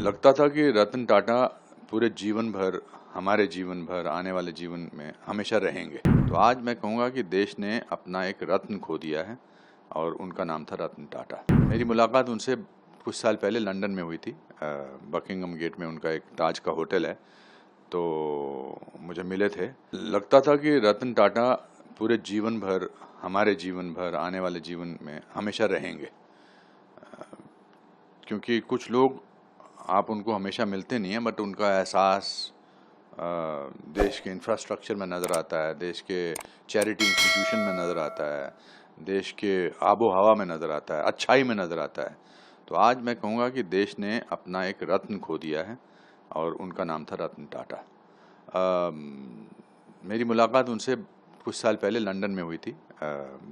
लगता था कि रतन टाटा पूरे जीवन भर, हमारे जीवन भर, आने वाले जीवन में हमेशा रहेंगे। तो आज मैं कहूँगा कि देश ने अपना एक रत्न खो दिया है और उनका नाम था रतन टाटा। मेरी मुलाकात उनसे कुछ साल पहले लंदन में हुई थी। बकिंगम गेट में उनका एक ताज का होटल है, तो मुझे मिले थे। लगता था कि रतन टाटा पूरे जीवन भर, हमारे जीवन भर, आने वाले जीवन में हमेशा रहेंगे, क्योंकि कुछ लोग आप उनको हमेशा मिलते नहीं हैं, बट उनका एहसास देश के इंफ्रास्ट्रक्चर में नज़र आता है, देश के चैरिटी इंस्टीट्यूशन में नज़र आता है, देश के आबो हवा में नज़र आता है, अच्छाई में नज़र आता है। तो आज मैं कहूँगा कि देश ने अपना एक रत्न खो दिया है और उनका नाम था रतन टाटा। मेरी मुलाकात उनसे कुछ साल पहले लंदन में हुई थी।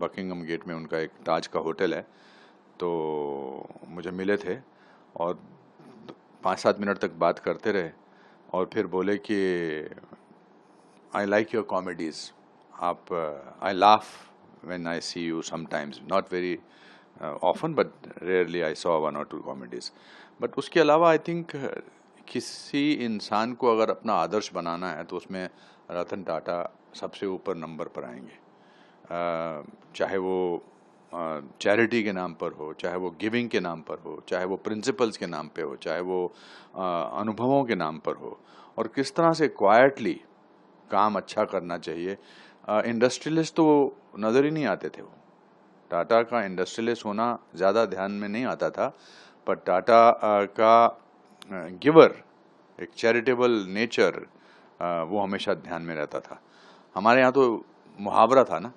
बकिंगम गेट में उनका एक ताज का होटल है, तो मुझे मिले थे और 5-7 मिनट तक बात करते रहे और फिर बोले कि आई लाइक योर कॉमेडीज़, आप I laugh when I see you sometimes, not very often but rarely I saw 1 और 2 कॉमेडीज़। बट उसके अलावा आई थिंक किसी इंसान को अगर अपना आदर्श बनाना है तो उसमें रतन टाटा सबसे ऊपर नंबर पर आएंगे। चाहे वो चैरिटी के नाम पर हो, चाहे वो गिविंग के नाम पर हो, चाहे वो प्रिंसिपल्स के नाम पे हो, चाहे वो अनुभवों के नाम पर हो, और किस तरह से क्वाइटली काम अच्छा करना चाहिए। इंडस्ट्रियलिस्ट तो नज़र ही नहीं आते थे। वो टाटा का इंडस्ट्रियलिस्ट होना ज़्यादा ध्यान में नहीं आता था, पर टाटा का गिवर, एक चैरिटेबल नेचर, वो हमेशा ध्यान में रहता था। हमारे यहाँ तो मुहावरा था ना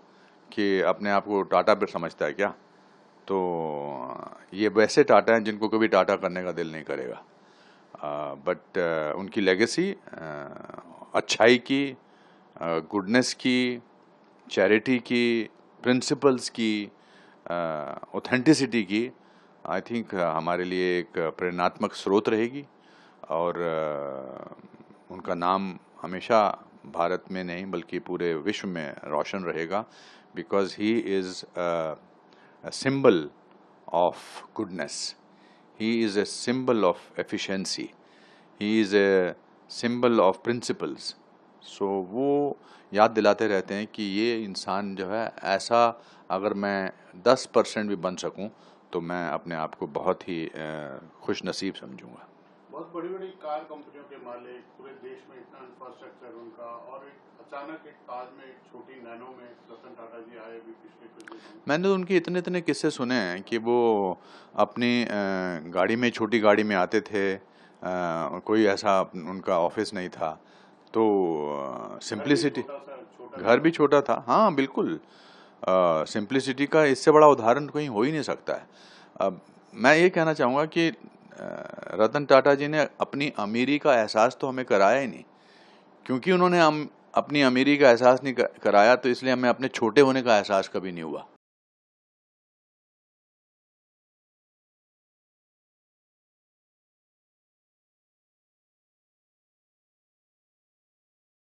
कि अपने आप को टाटा पर समझता है क्या, तो ये वैसे टाटा हैं जिनको कभी टाटा करने का दिल नहीं करेगा। बट उनकी लेगेसी अच्छाई की, गुडनेस की, चैरिटी की, प्रिंसिपल्स की, ऑथेंटिसिटी की, आई थिंक हमारे लिए एक प्रेरणात्मक स्रोत रहेगी। और उनका नाम हमेशा भारत में नहीं बल्कि पूरे विश्व में रोशन रहेगा, because he is a symbol of goodness, he is a symbol of efficiency, he is a symbol of principles. So वो याद दिलाते रहते हैं कि ये इंसान जो है ऐसा, अगर मैं 10% भी बन सकूं तो मैं अपने आप को बहुत ही खुश नसीब समझूंगा। बहुत बड़ी बड़ी कार कंपनियों के मालिक, पूरे देश में इतना इंफ्रास्ट्रक्चर उनका, और एक अचानक एक ताज में एक छोटी नैनो में रतन टाटा जी आए भी पिछले कुछ दिनों। मैंने तो उनके इतने इतने किस्से सुने हैं कि वो अपनी गाड़ी में, छोटी गाड़ी में आते थे। कोई ऐसा उनका ऑफिस नहीं था, तो सिंप्लिसिटी, घर भी छोटा था। हाँ बिल्कुल, सिंप्लिसिटी का इससे बड़ा उदाहरण कहीं हो ही नहीं सकता है। अब मैं ये कहना चाहूँगा कि रतन टाटा जी ने अपनी अमीरी का एहसास तो हमें कराया ही नहीं, क्योंकि उन्होंने अपनी अमीरी का एहसास नहीं कराया, तो इसलिए हमें अपने छोटे होने का एहसास कभी नहीं हुआ।